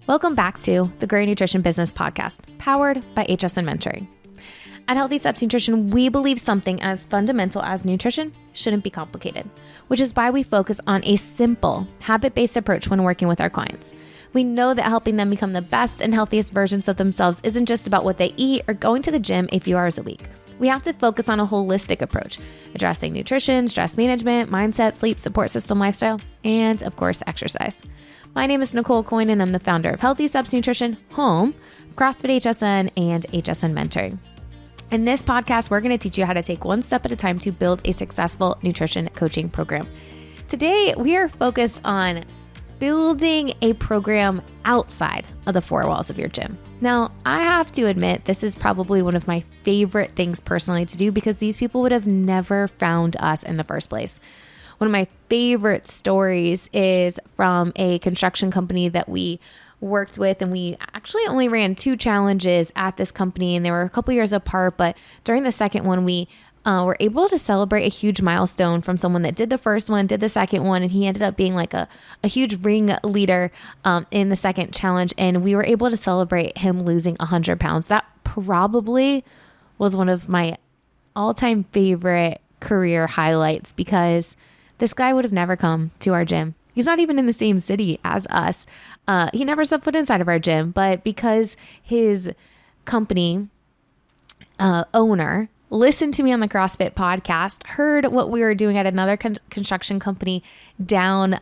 Welcome back to the Growing Nutrition Business Podcast, powered by HSN Mentoring. At Healthy Steps Nutrition, we believe something as fundamental as nutrition shouldn't be complicated, which is why we focus on a simple, habit-based approach when working with our clients. We know that helping them become the best and healthiest versions of themselves isn't just about what they eat or going to the gym a few hours a week. We have to focus on a holistic approach, addressing nutrition, stress management, mindset, sleep, support system, lifestyle, and of course, exercise. My name is Nicole Aucoin, and I'm the founder of Healthy Steps Nutrition, home, CrossFit HSN, and HSN Mentoring. In this podcast, we're going to teach you how to take one step at a time to build a successful nutrition coaching program. Today, we are focused on building a program outside of the four walls of your gym. Now, I have to admit, this is probably one of my favorite things personally to do because these people would have never found us in the first place. One of my favorite stories is from a construction company that we worked with, and we actually only ran 2 challenges at this company, and they were a couple years apart, but during the second one, we were able to celebrate a huge milestone from someone that did the first one, did the second one, and he ended up being like a huge ring leader in the second challenge, and we were able to celebrate him losing 100 pounds. That probably was one of my all-time favorite career highlights because this guy would have never come to our gym. He's not even in the same city as us. He never set foot inside of our gym, but because his company owner listened to me on the CrossFit podcast, heard what we were doing at another construction company down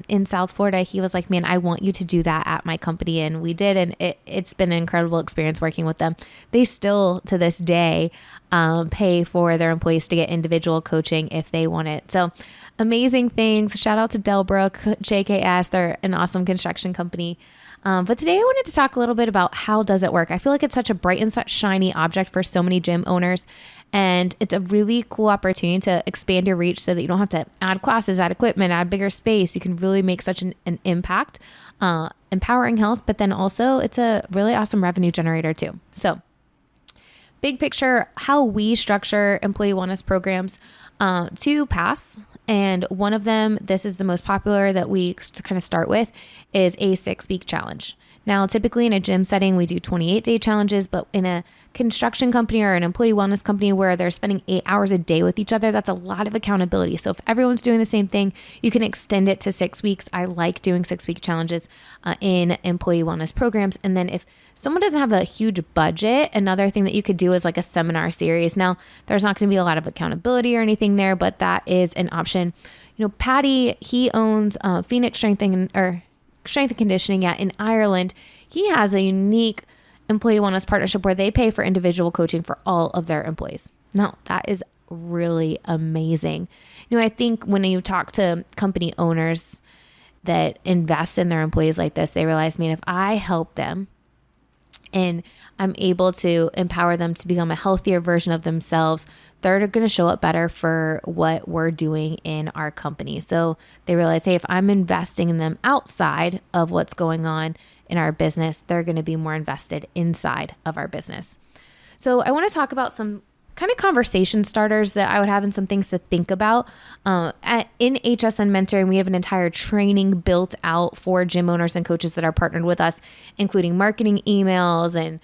in South Florida, he was like, man, I want you to do that at my company. And we did. And it's been an incredible experience working with them. They still, to this day, pay for their employees to get individual coaching if they want it. So amazing things. Shout out to Delbrook, JKS. They're an awesome construction company. But today I wanted to talk a little bit about how does it work. I feel like it's such a bright and such shiny object for so many gym owners. And it's a really cool opportunity to expand your reach so that you don't have to add classes, add equipment, add bigger space. You can really make such an impact, empowering health, but then also it's a really awesome revenue generator too. So big picture, how we structure employee wellness programs to pass. And one of them, this is the most popular that we kind of start with, is a 6-week challenge. Now, typically in a gym setting, we do 28-day challenges, but in a construction company or an employee wellness company where they're spending 8 hours a day with each other, that's a lot of accountability. So if everyone's doing the same thing, you can extend it to 6 weeks. I like doing 6-week challenges in employee wellness programs. And then if someone doesn't have a huge budget, another thing that you could do is like a seminar series. Now, there's not going to be a lot of accountability or anything there, but that is an option. You know, Patty, he owns Phoenix Strength and Conditioning in Ireland. He has a unique employee wellness partnership where they pay for individual coaching for all of their employees. Now, that is really amazing. You know, I think when you talk to company owners that invest in their employees like this, they realize, man, if I help them and I'm able to empower them to become a healthier version of themselves, they're going to show up better for what we're doing in our company. So they realize, hey, if I'm investing in them outside of what's going on in our business, they're going to be more invested inside of our business. So I want to talk about some kind of conversation starters that I would have and some things to think about. In HSN Mentoring, we have an entire training built out for gym owners and coaches that are partnered with us, including marketing emails and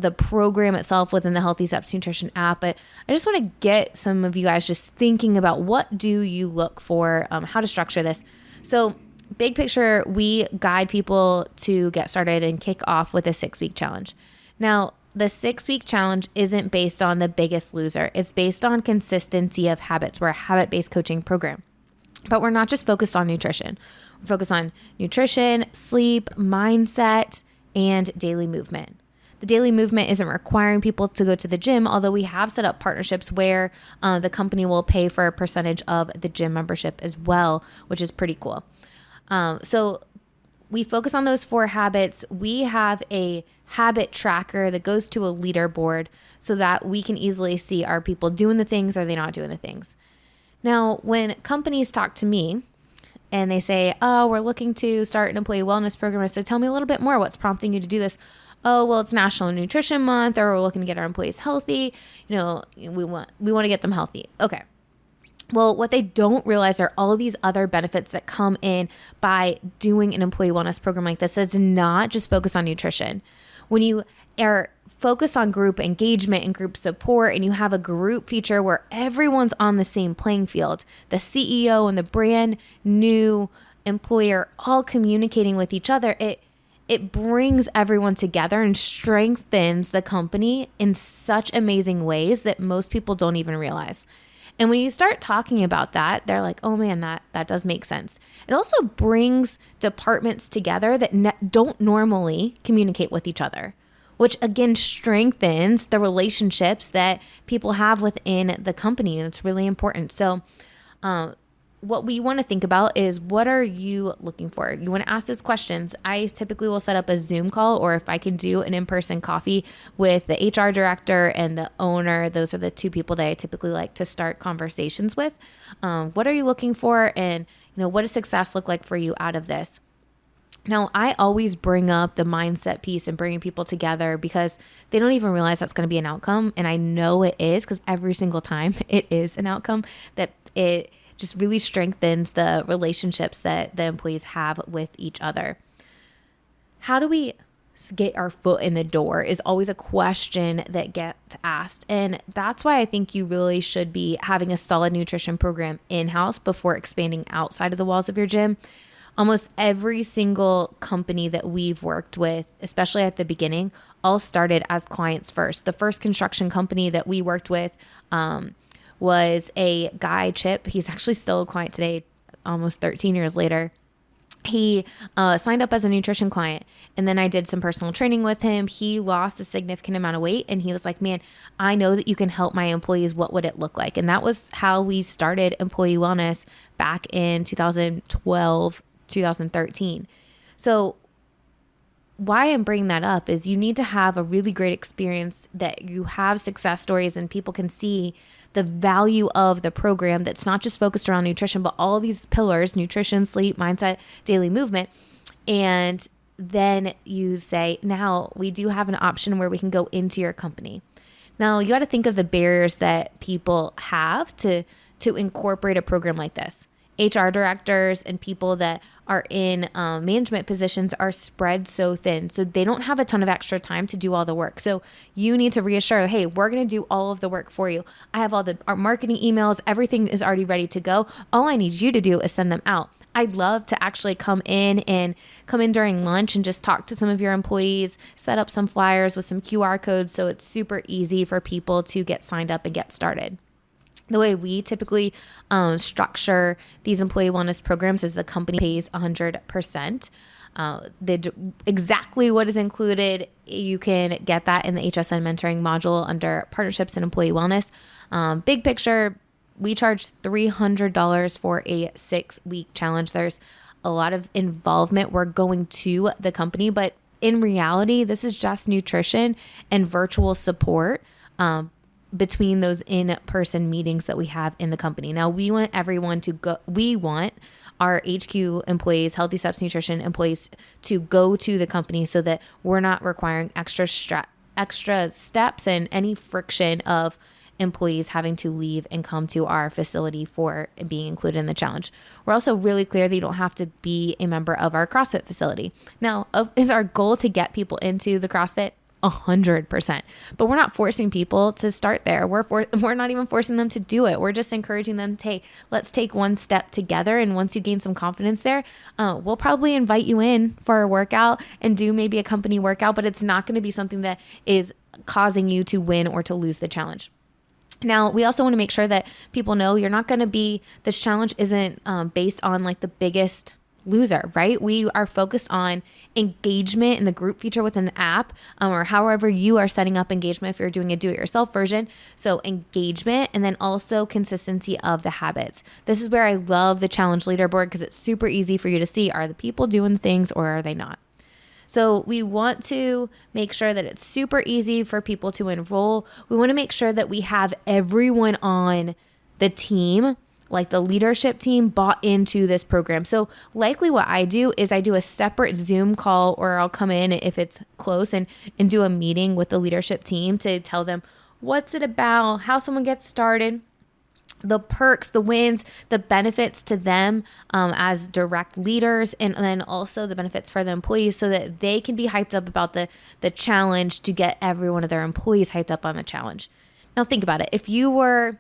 the program itself within the Healthy Steps Nutrition app. But I just want to get some of you guys just thinking about what do you look for, how to structure this. So big picture, we guide people to get started and kick off with a 6-week challenge. Now, the 6-week challenge isn't based on the biggest loser. It's based on consistency of habits. We're a habit-based coaching program, but we're not just focused on nutrition. We're focused on nutrition, sleep, mindset, and daily movement. The daily movement isn't requiring people to go to the gym, although we have set up partnerships where the company will pay for a percentage of the gym membership as well, which is pretty cool. So we focus on those 4 habits. We have a habit tracker that goes to a leaderboard so that we can easily see, are people doing the things, are they not doing the things? Now, when companies talk to me and they say, oh, we're looking to start an employee wellness program, I said, tell me a little bit more. What's prompting you to do this? Oh, well, it's National Nutrition Month, or we're looking to get our employees healthy. You know, we want to get them healthy. Okay. Well, what they don't realize are all these other benefits that come in by doing an employee wellness program like this. It's not just focused on nutrition. When you are focused on group engagement and group support, and you have a group feature where everyone's on the same playing field, the CEO and the brand new employee are all communicating with each other, it brings everyone together and strengthens the company in such amazing ways that most people don't even realize. And when you start talking about that, they're like, oh man, that does make sense. It also brings departments together that don't normally communicate with each other, which again strengthens the relationships that people have within the company. And it's really important. So what we want to think about is, what are you looking for? You want to ask those questions. I typically will set up a Zoom call, or if I can do an in-person coffee with the HR director and the owner. Those are the two people that I typically like to start conversations with. What are you looking for? And what does success look like for you out of this? Now, I always bring up the mindset piece and bringing people together because they don't even realize that's going to be an outcome. And I know it is, because every single time it is an outcome, that it just really strengthens the relationships that the employees have with each other. How do we get our foot in the door is always a question that gets asked. And that's why I think you really should be having a solid nutrition program in-house before expanding outside of the walls of your gym. Almost every single company that we've worked with, especially at the beginning, all started as clients first. The first construction company that we worked with was a guy, Chip. He's actually still a client today, almost 13 years later. He signed up as a nutrition client, and then I did some personal training with him. He lost a significant amount of weight, and he was like, man, I know that you can help my employees. What would it look like? And that was how we started Employee Wellness back in 2012, 2013. So why I'm bringing that up is you need to have a really great experience, that you have success stories and people can see the value of the program that's not just focused around nutrition, but all these pillars: nutrition, sleep, mindset, daily movement. And then you say, now we do have an option where we can go into your company. Now you got to think of the barriers that people have to incorporate a program like this. HR directors and people that are in management positions are spread so thin, so they don't have a ton of extra time to do all the work. So you need to reassure, hey, we're going to do all of the work for you. I have all our marketing emails. Everything is already ready to go. All I need you to do is send them out. I'd love to actually come in during lunch and just talk to some of your employees, set up some flyers with some QR codes so it's super easy for people to get signed up and get started. The way we typically structure these employee wellness programs is the company pays 100%. Exactly what is included, you can get that in the HSN mentoring module under partnerships and employee wellness. Big picture, we charge $300 for a 6-week challenge. There's a lot of involvement. We're going to the company, but in reality, this is just nutrition and virtual support between those in-person meetings that we have in the company. Now, we want everyone to go. We want our HQ employees, Healthy Steps Nutrition employees, to go to the company so that we're not requiring extra steps and any friction of employees having to leave and come to our facility for being included in the challenge. We're also really clear that you don't have to be a member of our CrossFit facility. Now, is our goal to get people into the CrossFit? 100%. But we're not forcing people to start there. We're not even forcing them to do it. We're just encouraging them to, hey, let's take one step together. And once you gain some confidence there, we'll probably invite you in for a workout and do maybe a company workout, but it's not going to be something that is causing you to win or to lose the challenge. Now, we also want to make sure that people know this challenge isn't based on like the biggest loser, right? We are focused on engagement in the group feature within the app, or however you are setting up engagement if you're doing a do-it-yourself version. So engagement, and then also consistency of the habits. This is where I love the challenge leaderboard, because it's super easy for you to see, are the people doing things or are they not? So we want to make sure that it's super easy for people to enroll. We want to make sure that we have everyone on the team, like the leadership team, bought into this program. So likely what I do is I do a separate Zoom call, or I'll come in if it's close and do a meeting with the leadership team to tell them what's it about, how someone gets started, the perks, the wins, the benefits to them as direct leaders, and then also the benefits for the employees so that they can be hyped up about the challenge to get every one of their employees hyped up on the challenge. Now think about it. If you were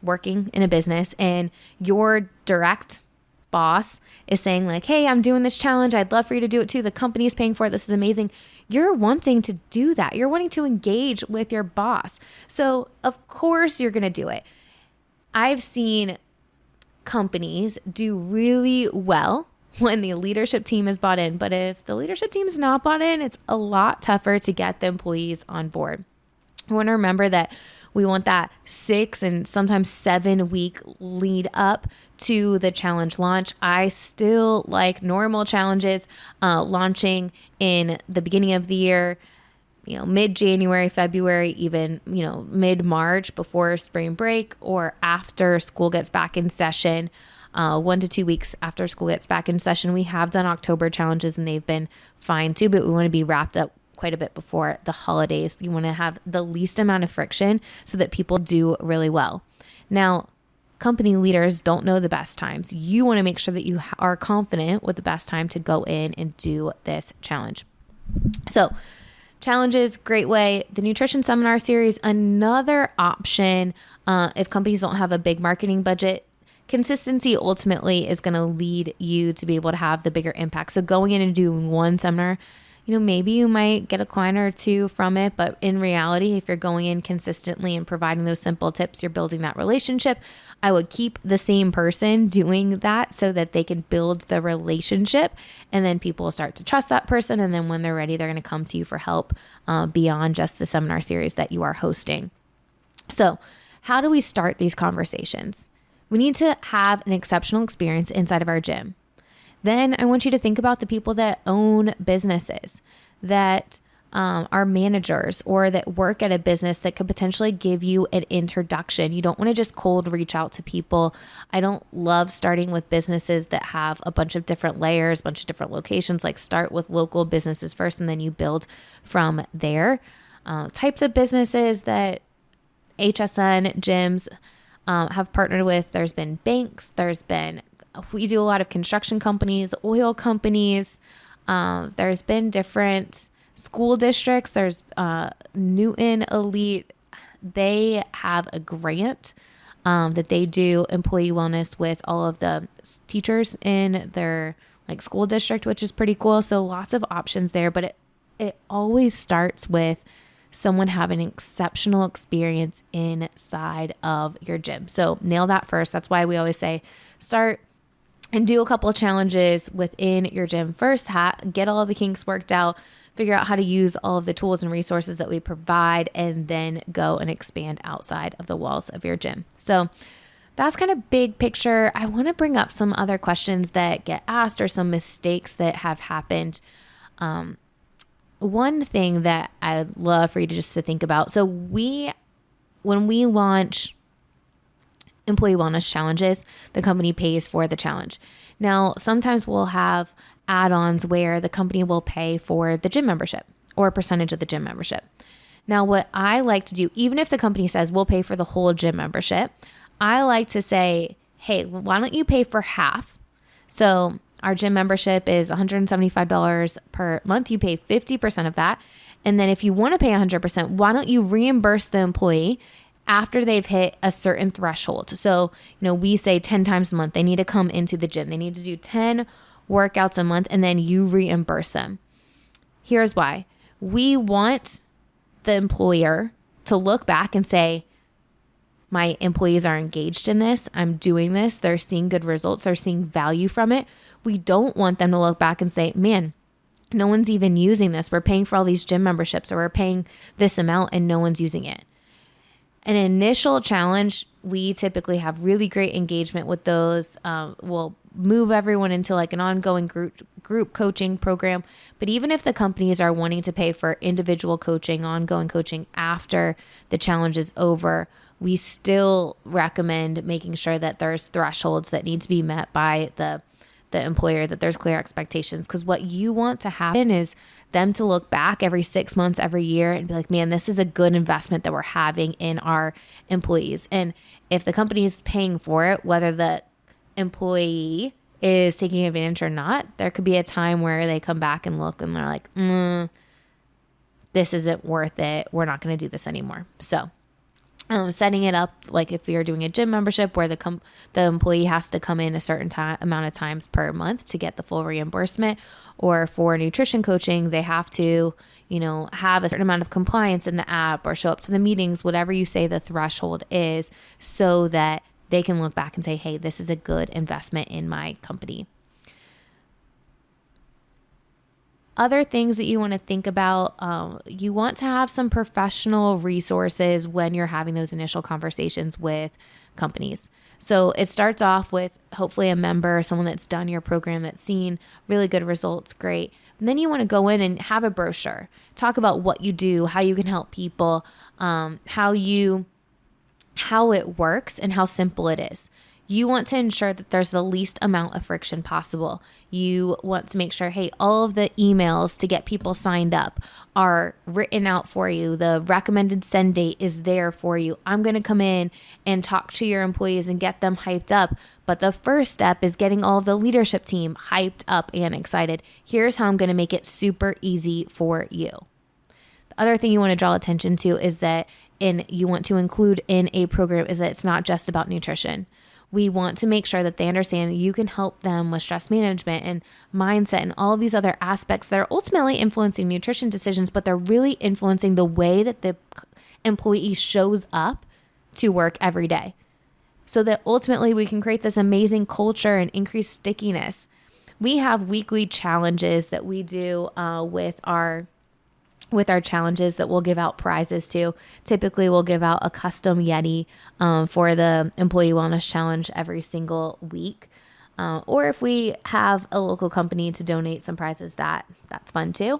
working in a business and your direct boss is saying like, hey, I'm doing this challenge. I'd love for you to do it too. The company is paying for it. This is amazing. You're wanting to do that. You're wanting to engage with your boss. So of course you're going to do it. I've seen companies do really well when the leadership team is bought in. But if the leadership team is not bought in, it's a lot tougher to get the employees on board. I want to remember that we want that 6 and sometimes 7 week lead up to the challenge launch. I still like normal challenges launching in the beginning of the year, mid-January, February, even, mid-March before spring break or after school gets back in session, 1 to 2 weeks after school gets back in session. We have done October challenges and they've been fine too, but we want to be wrapped up quite a bit before the holidays. You want to have the least amount of friction so that people do really well. Now, company leaders don't know the best times. You want to make sure that you are confident with the best time to go in and do this challenge. So, challenges, great way. The nutrition seminar series, another option if companies don't have a big marketing budget. Consistency ultimately is going to lead you to be able to have the bigger impact. So going in and doing one seminar, maybe you might get a client or two from it, but in reality, if you're going in consistently and providing those simple tips, you're building that relationship. I would keep the same person doing that so that they can build the relationship, and then people will start to trust that person. And then when they're ready, they're going to come to you for help beyond just the seminar series that you are hosting. So how do we start these conversations? We need to have an exceptional experience inside of our gym. Then I want you to think about the people that own businesses, that are managers or that work at a business that could potentially give you an introduction. You don't want to just cold reach out to people. I don't love starting with businesses that have a bunch of different layers, a bunch of different locations. Like start with local businesses first and then you build from there. Types of businesses that HSN gyms have partnered with. There's been banks. We do a lot of construction companies, oil companies. There's been different school districts. There's Newton Elite. They have a grant that they do employee wellness with all of the teachers in their school district, which is pretty cool. So lots of options there, but it always starts with someone having an exceptional experience inside of your gym. So nail that first. That's why we always say start and do a couple of challenges within your gym first. Get all of the kinks worked out, figure out how to use all of the tools and resources that we provide, and then go and expand outside of the walls of your gym. So that's kind of big picture. I want to bring up some other questions that get asked or some mistakes that have happened. One thing that I'd love for you to just to think about. So when we launch employee wellness challenges, the company pays for the challenge. Now, sometimes we'll have add-ons where the company will pay for the gym membership or a percentage of the gym membership. Now, what I like to do, even if the company says we'll pay for the whole gym membership, I like to say, hey, why don't you pay for half? So our gym membership is $175 per month. You pay 50% of that. And then if you want to pay 100%, why don't you reimburse the employee after they've hit a certain threshold? So, we say 10 times a month, they need to come into the gym. They need to do 10 workouts a month, and then you reimburse them. Here's why. We want the employer to look back and say, my employees are engaged in this. I'm doing this. They're seeing good results. They're seeing value from it. We don't want them to look back and say, man, no one's even using this. We're paying for all these gym memberships, or we're paying this amount and no one's using it. An initial challenge, we typically have really great engagement with those. We'll move everyone into an ongoing group coaching program. But even if the companies are wanting to pay for individual coaching, ongoing coaching after the challenge is over, we still recommend making sure that there's thresholds that need to be met by the the employer, that there's clear expectations. Because what you want to happen is them to look back every 6 months, every year, and be like, man, this is a good investment that we're having in our employees. And if the company is paying for it, whether the employee is taking advantage or not, there could be a time where they come back and look and they're like, this isn't worth it. We're not going to do this anymore. So setting it up, like if you're doing a gym membership where the employee has to come in a certain amount of times per month to get the full reimbursement, or for nutrition coaching, they have to, have a certain amount of compliance in the app or show up to the meetings, whatever you say the threshold is, so that they can look back and say, hey, this is a good investment in my company. Other things that you want to think about, you want to have some professional resources when you're having those initial conversations with companies. So it starts off with hopefully a member, someone that's done your program, that's seen really good results, great. And then you want to go in and have a brochure, talk about what you do, how you can help people, how it works and how simple it is. You want to ensure that there's the least amount of friction possible. You want to make sure, hey, all of the emails to get people signed up are written out for you. The recommended send date is there for you. I'm going to come in and talk to your employees and get them hyped up. But the first step is getting all of the leadership team hyped up and excited. Here's how I'm going to make it super easy for you. The other thing you want to draw attention to is that you want to include in a program is that it's not just about nutrition. We want to make sure that they understand that you can help them with stress management and mindset and all of these other aspects that are ultimately influencing nutrition decisions, but they're really influencing the way that the employee shows up to work every day, so that ultimately we can create this amazing culture and increase stickiness. We have weekly challenges that we do with our challenges that we'll give out prizes to. Typically, we'll give out a custom Yeti for the Employee Wellness Challenge every single week. Or if we have a local company to donate some prizes, that's fun too.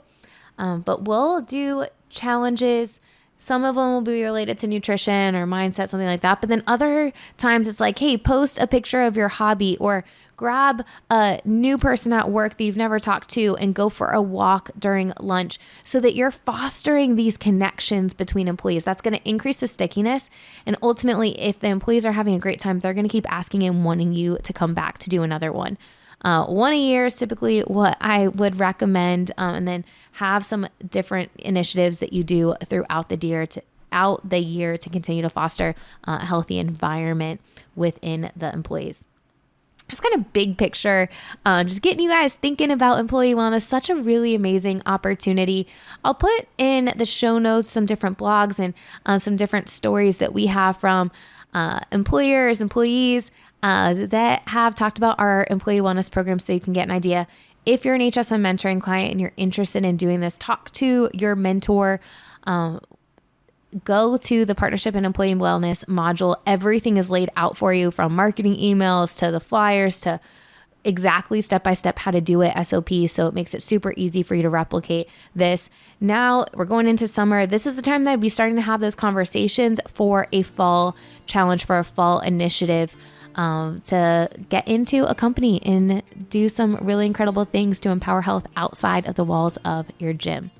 But we'll do challenges. Some of them will be related to nutrition or mindset, something like that. But then other times it's like, hey, post a picture of your hobby, or grab a new person at work that you've never talked to and go for a walk during lunch, so that you're fostering these connections between employees. That's going to increase the stickiness. And ultimately, if the employees are having a great time, they're going to keep asking and wanting you to come back to do another one. One a year is typically what I would recommend, and then have some different initiatives that you do throughout the year to continue to foster a healthy environment within the employees. It's kind of big picture, just getting you guys thinking about employee wellness. Such a really amazing opportunity. I'll put in the show notes some different blogs and some different stories that we have from employers, employees that have talked about our employee wellness program, so you can get an idea. If you're an HSM mentoring client and you're interested in doing this, talk to your mentor. Go to the Partnership and Employee Wellness module. Everything is laid out for you, from marketing emails to the flyers to exactly step-by-step how to do it, SOP. So it makes it super easy for you to replicate this. Now we're going into summer. This is the time that I'd be starting to have those conversations for a fall challenge, for a fall initiative, to get into a company and do some really incredible things to empower health outside of the walls of your gym.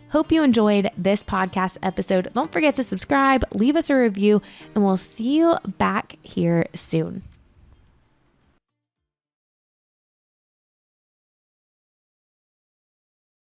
Hope you enjoyed this podcast episode. Don't forget to subscribe, leave us a review, and we'll see you back here soon.